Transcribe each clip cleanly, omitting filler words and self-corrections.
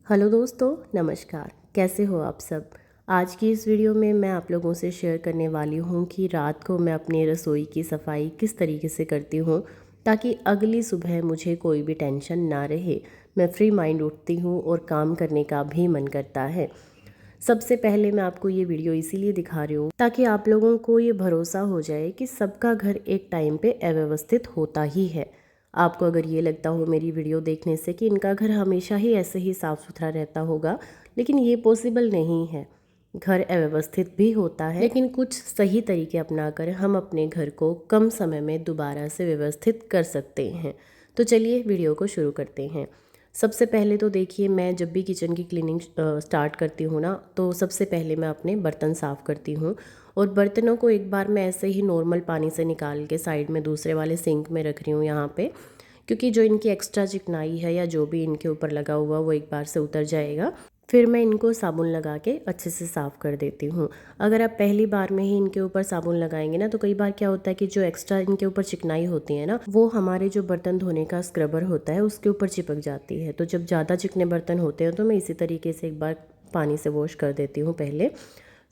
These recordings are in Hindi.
हेलो दोस्तों, नमस्कार। कैसे हो आप सब। आज की इस वीडियो में मैं आप लोगों से शेयर करने वाली हूँ कि रात को मैं अपनी रसोई की सफाई किस तरीके से करती हूँ ताकि अगली सुबह मुझे कोई भी टेंशन ना रहे। मैं फ्री माइंड उठती हूँ और काम करने का भी मन करता है। सबसे पहले मैं आपको ये वीडियो इसीलिए दिखा रही हूँ ताकि आप लोगों को ये भरोसा हो जाए कि सबका घर एक टाइम पे अव्यवस्थित होता ही है। आपको अगर ये लगता हो मेरी वीडियो देखने से कि इनका घर हमेशा ही ऐसे ही साफ़ सुथरा रहता होगा, लेकिन ये पॉसिबल नहीं है। घर अव्यवस्थित भी होता है, लेकिन कुछ सही तरीके अपनाकर हम अपने घर को कम समय में दोबारा से व्यवस्थित कर सकते हैं। तो चलिए वीडियो को शुरू करते हैं। सबसे पहले तो देखिए, मैं जब भी किचन की क्लीनिंग स्टार्ट करती हूँ ना, तो सबसे पहले मैं अपने बर्तन साफ़ करती हूँ। और बर्तनों को एक बार मैं ऐसे ही नॉर्मल पानी से निकाल के साइड में दूसरे वाले सिंक में रख रही हूँ यहाँ पे, क्योंकि जो इनकी एक्स्ट्रा चिकनाई है या जो भी इनके ऊपर लगा हुआ वो एक बार से उतर जाएगा। फिर मैं इनको साबुन लगा के अच्छे से साफ़ कर देती हूँ। अगर आप पहली बार में ही इनके ऊपर साबुन लगाएंगे ना, तो कई बार क्या होता है कि जो एक्स्ट्रा इनके ऊपर चिकनाई होती है ना, वो हमारे जो बर्तन धोने का स्क्रबर होता है उसके ऊपर चिपक जाती है। तो जब ज़्यादा चिकने बर्तन होते हैं तो मैं इसी तरीके से एक बार पानी से वॉश कर देती हूँ पहले।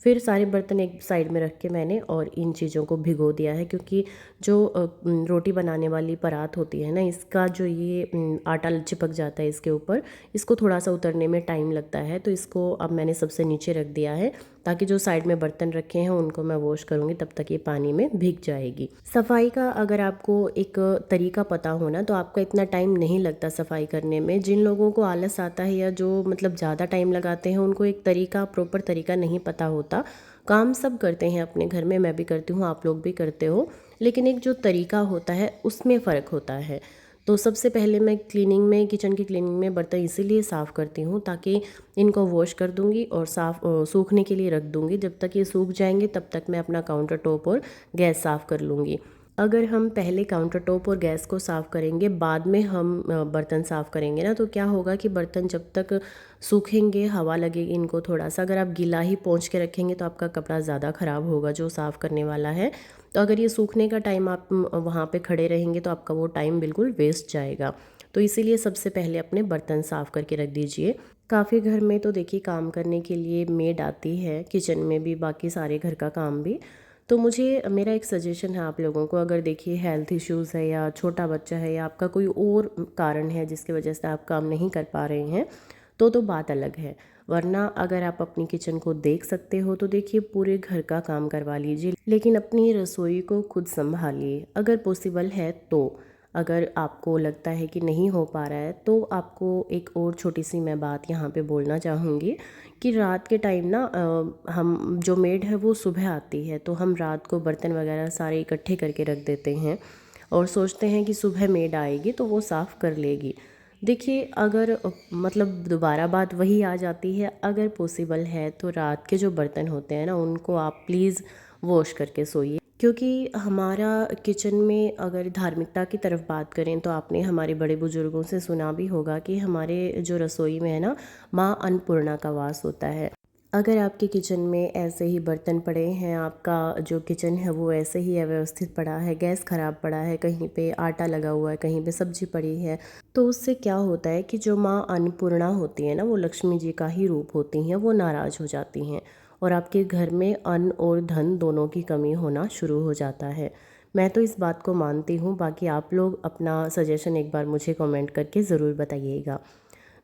फिर सारे बर्तन एक साइड में रख के मैंने और इन चीज़ों को भिगो दिया है, क्योंकि जो रोटी बनाने वाली परात होती है ना, इसका जो ये आटा चिपक जाता है इसके ऊपर, इसको थोड़ा सा उतरने में टाइम लगता है। तो इसको अब मैंने सबसे नीचे रख दिया है ताकि जो साइड में बर्तन रखे हैं उनको मैं वॉश करूँगी, तब तक ये पानी में भीग जाएगी। सफाई का अगर आपको एक तरीका पता हो ना, तो आपका इतना टाइम नहीं लगता सफाई करने में। जिन लोगों को आलस आता है या जो मतलब ज़्यादा टाइम लगाते हैं, उनको एक तरीका, प्रॉपर तरीका नहीं पता होता। काम सब करते हैं अपने घर में, मैं भी करती हूँ, आप लोग भी करते हो, लेकिन एक जो तरीका होता है उसमें फ़र्क होता है। तो सबसे पहले मैं क्लीनिंग में, किचन की क्लीनिंग में बर्तन इसीलिए साफ़ करती हूँ ताकि इनको वॉश कर दूँगी और सूखने के लिए रख दूँगी। जब तक ये सूख जाएंगे तब तक मैं अपना काउंटर टॉप और गैस साफ़ कर लूँगी। अगर हम पहले काउंटर टॉप और गैस को साफ़ करेंगे, बाद में हम बर्तन साफ़ करेंगे ना, तो क्या होगा कि बर्तन जब तक सूखेंगे, हवा लगेगी इनको थोड़ा सा, अगर आप गीला ही पोंछ के रखेंगे तो आपका कपड़ा ज़्यादा ख़राब होगा जो साफ़ करने वाला है। तो अगर ये सूखने का टाइम आप वहाँ पे खड़े रहेंगे तो आपका वो टाइम बिल्कुल वेस्ट जाएगा। तो इसीलिए सबसे पहले अपने बर्तन साफ़ करके रख दीजिए। काफ़ी घर में तो देखिए काम करने के लिए मेड आती है, किचन में भी, बाकी सारे घर का काम भी। तो मुझे, मेरा एक सजेशन है आप लोगों को, अगर देखिए हेल्थ इश्यूज़ है या छोटा बच्चा है या आपका कोई और कारण है जिसकी वजह से आप काम नहीं कर पा रहे हैं, तो बात अलग है। वरना अगर आप अपनी किचन को देख सकते हो तो देखिए पूरे घर का काम करवा लीजिए, लेकिन अपनी रसोई को खुद संभालिए अगर पॉसिबल है तो। अगर आपको लगता है कि नहीं हो पा रहा है तो आपको एक और छोटी सी मैं बात यहाँ पे बोलना चाहूँगी कि रात के टाइम ना, हम जो मेड है वो सुबह आती है, तो हम रात को बर्तन वगैरह सारे इकट्ठे करके रख देते हैं और सोचते हैं कि सुबह मेड आएगी तो वो साफ़ कर लेगी। देखिए, अगर मतलब दोबारा बात वही आ जाती है। अगर पॉसिबल है तो रात के जो बर्तन होते हैं ना, उनको आप प्लीज़ वॉश करके सोइए, क्योंकि हमारा किचन में, अगर धार्मिकता की तरफ बात करें तो आपने हमारे बड़े बुजुर्गों से सुना भी होगा कि हमारे जो रसोई में है ना, माँ अन्नपूर्णा का वास होता है। अगर आपके किचन में ऐसे ही बर्तन पड़े हैं, आपका जो किचन है वो ऐसे ही अव्यवस्थित पड़ा है, गैस ख़राब पड़ा है, कहीं पे आटा लगा हुआ है, कहीं पे सब्जी पड़ी है, तो उससे क्या होता है कि जो माँ अन्नपूर्णा होती है ना, वो लक्ष्मी जी का ही रूप होती हैं, वो नाराज़ हो जाती हैं और आपके घर में अन्न और धन दोनों की कमी होना शुरू हो जाता है। मैं तो इस बात को मानती हूँ, बाकी आप लोग अपना सजेशन एक बार मुझे कमेंट करके ज़रूर बताइएगा।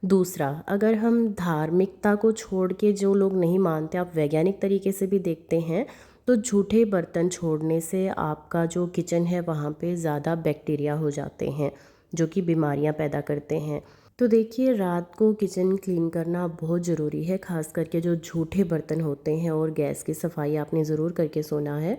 दूसरा, अगर हम धार्मिकता को छोड़ के, जो लोग नहीं मानते, आप वैज्ञानिक तरीके से भी देखते हैं, तो झूठे बर्तन छोड़ने से आपका जो किचन है वहाँ पे ज़्यादा बैक्टीरिया हो जाते हैं जो कि बीमारियाँ पैदा करते हैं। तो देखिए, रात को किचन क्लीन करना बहुत ज़रूरी है, ख़ास करके जो झूठे बर्तन होते हैं। और गैस की सफाई आपने ज़रूर करके सोना है।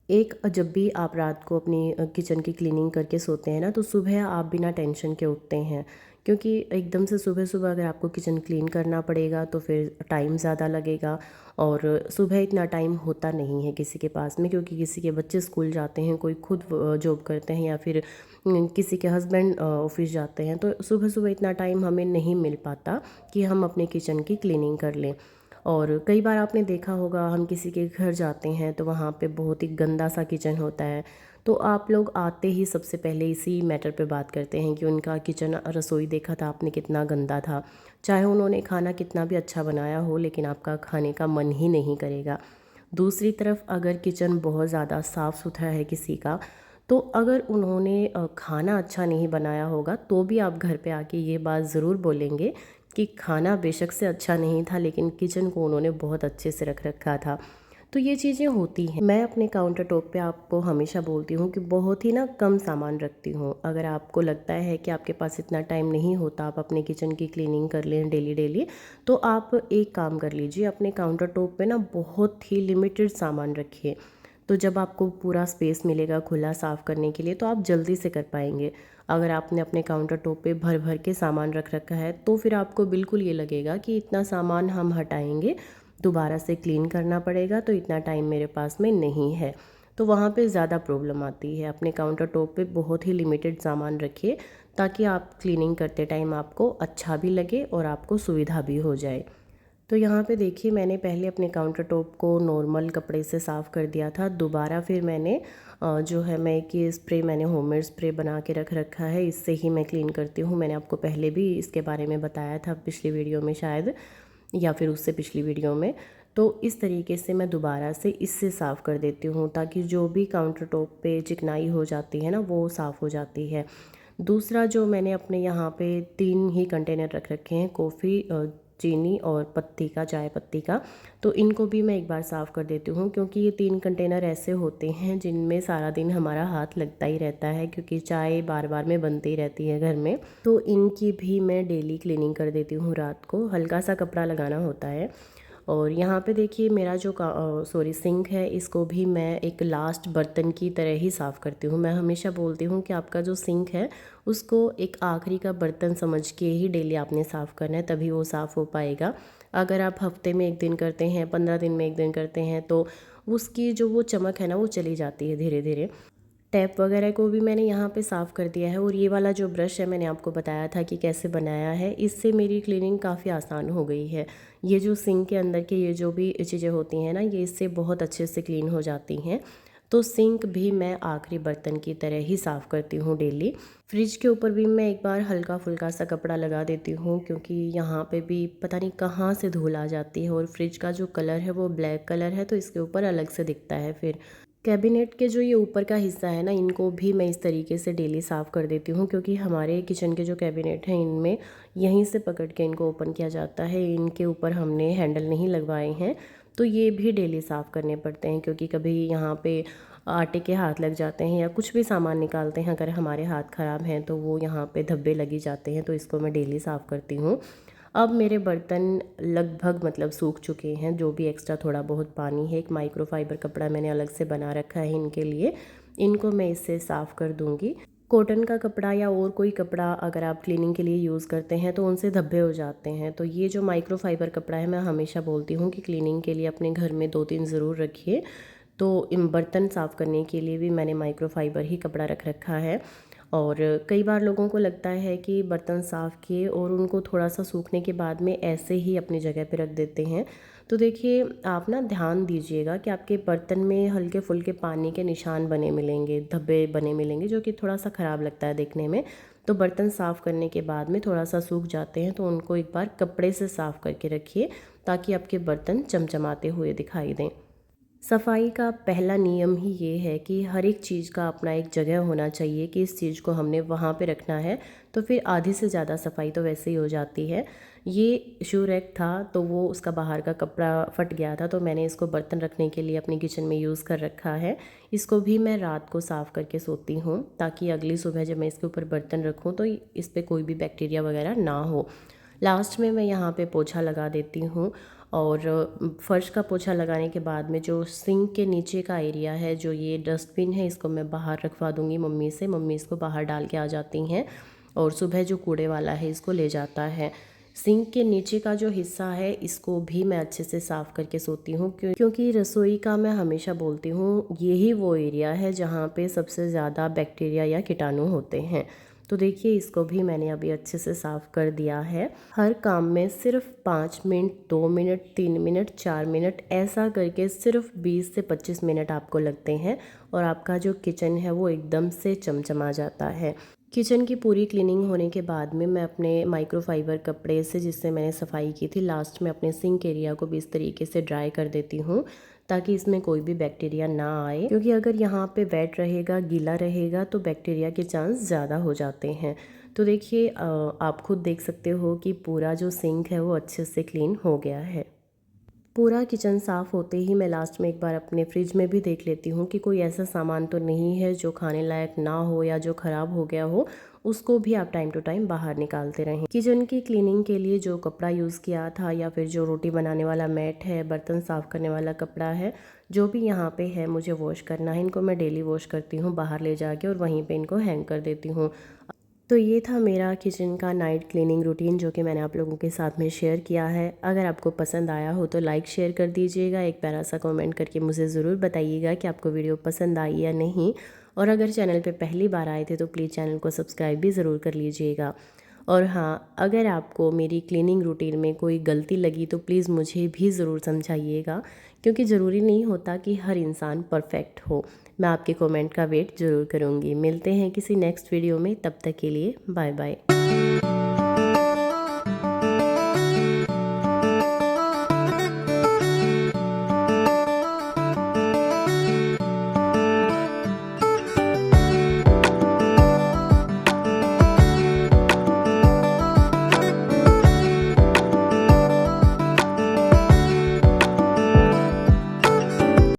एक, जब भी आप रात को अपनी किचन की क्लीनिंग करके सोते हैं ना, तो सुबह आप बिना टेंशन के उठते हैं, क्योंकि एकदम से सुबह सुबह अगर आपको किचन क्लीन करना पड़ेगा तो फिर टाइम ज़्यादा लगेगा। और सुबह इतना टाइम होता नहीं है किसी के पास में, क्योंकि किसी के बच्चे स्कूल जाते हैं, कोई खुद जॉब करते हैं, या फिर किसी के हस्बैंड ऑफिस जाते हैं, तो सुबह सुबह इतना टाइम हमें नहीं मिल पाता कि हम अपने किचन की क्लीनिंग कर लें। और कई बार आपने देखा होगा, हम किसी के घर जाते हैं तो वहाँ पे बहुत ही गंदा सा किचन होता है, तो आप लोग आते ही सबसे पहले इसी मैटर पे बात करते हैं कि उनका किचन रसोई देखा था आपने कितना गंदा था। चाहे उन्होंने खाना कितना भी अच्छा बनाया हो, लेकिन आपका खाने का मन ही नहीं करेगा। दूसरी तरफ अगर किचन बहुत ज़्यादा साफ़ सुथरा है किसी का, तो अगर उन्होंने खाना अच्छा नहीं बनाया होगा तो भी आप घर पे आके ये बात ज़रूर बोलेंगे कि खाना बेशक से अच्छा नहीं था, लेकिन किचन को उन्होंने बहुत अच्छे से रख रखा था। तो ये चीज़ें होती हैं। मैं अपने काउंटर टॉप पे आपको हमेशा बोलती हूँ कि बहुत ही ना कम सामान रखती हूँ। अगर आपको लगता है कि आपके पास इतना टाइम नहीं होता आप अपने किचन की क्लीनिंग कर लें डेली डेली, तो आप एक काम कर लीजिए, अपने काउंटर टॉप पे ना बहुत ही लिमिटेड सामान रखिए। तो जब आपको पूरा स्पेस मिलेगा खुला साफ़ करने के लिए, तो आप जल्दी से कर पाएंगे। अगर आपने अपने काउंटर टॉप पे भर भर के सामान रख रखा है, तो फिर आपको बिल्कुल ये लगेगा कि इतना सामान हम हटाएंगे, दोबारा से क्लीन करना पड़ेगा, तो इतना टाइम मेरे पास में नहीं है। तो वहाँ पे ज़्यादा प्रॉब्लम आती है। अपने काउंटर टॉप पे बहुत ही लिमिटेड सामान रखिए, ताकि आप क्लीनिंग करते टाइम आपको अच्छा भी लगे और आपको सुविधा भी हो जाए। तो यहाँ पे देखिए, मैंने पहले अपने काउंटर टॉप को नॉर्मल कपड़े से साफ़ कर दिया था। दोबारा फिर मैंने जो है मैं एक ये स्प्रे मैंने होममेड स्प्रे बना के रख रखा है, इससे ही मैं क्लीन करती हूँ। मैंने आपको पहले भी इसके बारे में बताया था पिछली वीडियो में शायद, या फिर उससे पिछली वीडियो में। तो इस तरीके से मैं दोबारा से इससे साफ़ कर देती हूँ, ताकि जो भी काउंटर टॉप पे चिकनाई हो जाती है ना, वो साफ़ हो जाती है। दूसरा जो मैंने अपने यहाँ पे 3 ही कंटेनर रख रखे हैं, कॉफ़ी, चीनी और पत्ती का, चाय पत्ती का। तो इनको भी मैं एक बार साफ़ कर देती हूँ, क्योंकि ये 3 कंटेनर ऐसे होते हैं जिनमें सारा दिन हमारा हाथ लगता ही रहता है, क्योंकि चाय बार बार में बनती रहती है घर में। तो इनकी भी मैं डेली क्लीनिंग कर देती हूँ। रात को हल्का सा कपड़ा लगाना होता है। और यहाँ पे देखिए, मेरा जो सिंक है, इसको भी मैं एक लास्ट बर्तन की तरह ही साफ़ करती हूँ। मैं हमेशा बोलती हूँ कि आपका जो सिंक है, उसको एक आखिरी का बर्तन समझ के ही डेली आपने साफ़ करना है, तभी वो साफ़ हो पाएगा। अगर आप हफ्ते में 1 दिन करते हैं, 15 दिन में 1 दिन करते हैं, तो उसकी जो वो चमक है ना, वो चली जाती है धीरे धीरे। टैप वगैरह को भी मैंने यहाँ पे साफ़ कर दिया है। और ये वाला जो ब्रश है, मैंने आपको बताया था कि कैसे बनाया है, इससे मेरी क्लीनिंग काफ़ी आसान हो गई है। ये जो सिंक के अंदर के ये जो भी चीज़ें होती हैं ना, ये इससे बहुत अच्छे से क्लीन हो जाती हैं। तो सिंक भी मैं आखिरी बर्तन की तरह ही साफ़ करती हूँ डेली। फ्रिज के ऊपर भी मैं एक बार हल्का फुल्का सा कपड़ा लगा देती हूँ, क्योंकि यहाँ पे भी पता नहीं कहाँ से धूल आ जाती है। और फ्रिज का जो कलर है वो ब्लैक कलर है, तो इसके ऊपर अलग से दिखता है। फिर कैबिनेट के जो ये ऊपर का हिस्सा है ना, इनको भी मैं इस तरीके से डेली साफ़ कर देती हूँ, क्योंकि हमारे किचन के जो कैबिनेट हैं, इनमें यहीं से पकड़ के इनको ओपन किया जाता है। इनके ऊपर हमने हैंडल नहीं लगवाए हैं, तो ये भी डेली साफ़ करने पड़ते हैं, क्योंकि कभी यहाँ पे आटे के हाथ लग जाते हैं या कुछ भी सामान निकालते हैं, अगर हमारे हाथ ख़राब हैं तो वो यहाँ पे धब्बे लगी जाते हैं। तो इसको मैं डेली साफ़ करती हूँ। अब मेरे बर्तन लगभग मतलब सूख चुके हैं। जो भी एक्स्ट्रा थोड़ा बहुत पानी है, एक माइक्रोफाइबर कपड़ा मैंने अलग से बना रखा है इनके लिए, इनको मैं इससे साफ़ कर दूँगी। कॉटन का कपड़ा या और कोई कपड़ा अगर आप क्लीनिंग के लिए यूज़ करते हैं, तो उनसे धब्बे हो जाते हैं। तो ये जो माइक्रोफाइबर कपड़ा है, मैं हमेशा बोलती हूँ कि क्लीनिंग के लिए अपने घर में 2-3 ज़रूर रखिए। तो इन बर्तन साफ़ करने के लिए भी मैंने माइक्रोफाइबर ही कपड़ा रख रखा है। और कई बार लोगों को लगता है कि बर्तन साफ़ किए और उनको थोड़ा सा सूखने के बाद में ऐसे ही अपनी जगह पे रख देते हैं। तो देखिए, आप ना ध्यान दीजिएगा कि आपके बर्तन में हल्के फुल्के पानी के निशान बने मिलेंगे, धब्बे बने मिलेंगे, जो कि थोड़ा सा ख़राब लगता है देखने में। तो बर्तन साफ़ करने के बाद में थोड़ा सा सूख जाते हैं, तो उनको एक बार कपड़े से साफ़ करके रखिए, ताकि आपके बर्तन चमचमाते हुए दिखाई दें। सफाई का पहला नियम ही ये है कि हर एक चीज़ का अपना एक जगह होना चाहिए, कि इस चीज़ को हमने वहाँ पे रखना है। तो फिर आधी से ज़्यादा सफाई तो वैसे ही हो जाती है। ये शू रैक था, तो वो उसका बाहर का कपड़ा फट गया था, तो मैंने इसको बर्तन रखने के लिए अपने किचन में यूज़ कर रखा है। इसको भी मैं रात को साफ़ करके सोती हूँ, ताकि अगली सुबह जब मैं इसके ऊपर बर्तन रखूँ, तो इस पर कोई भी बैक्टीरिया वगैरह ना हो। लास्ट में मैं यहाँ पे पोछा लगा देती हूँ। और फर्श का पोछा लगाने के बाद में जो सिंक के नीचे का एरिया है, जो ये डस्टबिन है, इसको मैं बाहर रखवा दूँगी मम्मी से। मम्मी इसको बाहर डाल के आ जाती हैं, और सुबह जो कूड़े वाला है इसको ले जाता है। सिंक के नीचे का जो हिस्सा है, इसको भी मैं अच्छे से साफ़ करके सोती हूँ, क्योंकि रसोई का मैं हमेशा बोलती हूँ, यही वो एरिया है जहाँ पे सबसे ज़्यादा बैक्टीरिया या कीटाणु होते हैं। तो देखिए इसको भी मैंने अभी अच्छे से साफ़ कर दिया है। हर काम में सिर्फ 5 मिनट, 2 मिनट, 3 मिनट, 4 मिनट ऐसा करके सिर्फ 20 से 25 मिनट आपको लगते हैं और आपका जो किचन है वो एकदम से चमचमा जाता है। किचन की पूरी क्लीनिंग होने के बाद में मैं अपने माइक्रोफाइबर कपड़े से, जिससे मैंने सफाई की थी, लास्ट में अपने सिंक एरिया को भी इस तरीके से ड्राई कर देती हूँ ताकि इसमें कोई भी बैक्टीरिया ना आए, क्योंकि अगर यहाँ पे वेट रहेगा, गीला रहेगा तो बैक्टीरिया के चांस ज़्यादा हो जाते हैं। तो देखिए आप खुद देख सकते हो कि पूरा जो सिंक है वो अच्छे से क्लीन हो गया है। पूरा किचन साफ़ होते ही मैं लास्ट में एक बार अपने फ्रिज में भी देख लेती हूँ कि कोई ऐसा सामान तो नहीं है जो खाने लायक ना हो या जो ख़राब हो गया हो, उसको भी आप टाइम टू टाइम बाहर निकालते रहें। किचन की क्लीनिंग के लिए जो कपड़ा यूज़ किया था या फिर जो रोटी बनाने वाला मैट है, बर्तन साफ़ करने वाला कपड़ा है, जो भी यहाँ पे है मुझे वॉश करना है, इनको मैं डेली वॉश करती हूँ बाहर ले जाके और वहीं पे इनको हैंग कर देती हूँ। तो ये था मेरा किचन का नाइट क्लीनिंग रूटीन जो कि मैंने आप लोगों के साथ में शेयर किया है। अगर आपको पसंद आया हो तो लाइक शेयर कर दीजिएगा, एक प्यारा सा कमेंट करके मुझे ज़रूर बताइएगा कि आपको वीडियो पसंद आई या नहीं। और अगर चैनल पे पहली बार आए थे तो प्लीज़ चैनल को सब्सक्राइब भी ज़रूर कर लीजिएगा। और हाँ, अगर आपको मेरी क्लीनिंग रूटीन में कोई गलती लगी तो प्लीज़ मुझे भी ज़रूर समझाइएगा, क्योंकि ज़रूरी नहीं होता कि हर इंसान परफेक्ट हो। मैं आपके कमेंट का वेट ज़रूर करूँगी। मिलते हैं किसी नेक्स्ट वीडियो में, तब तक के लिए बाय बाय।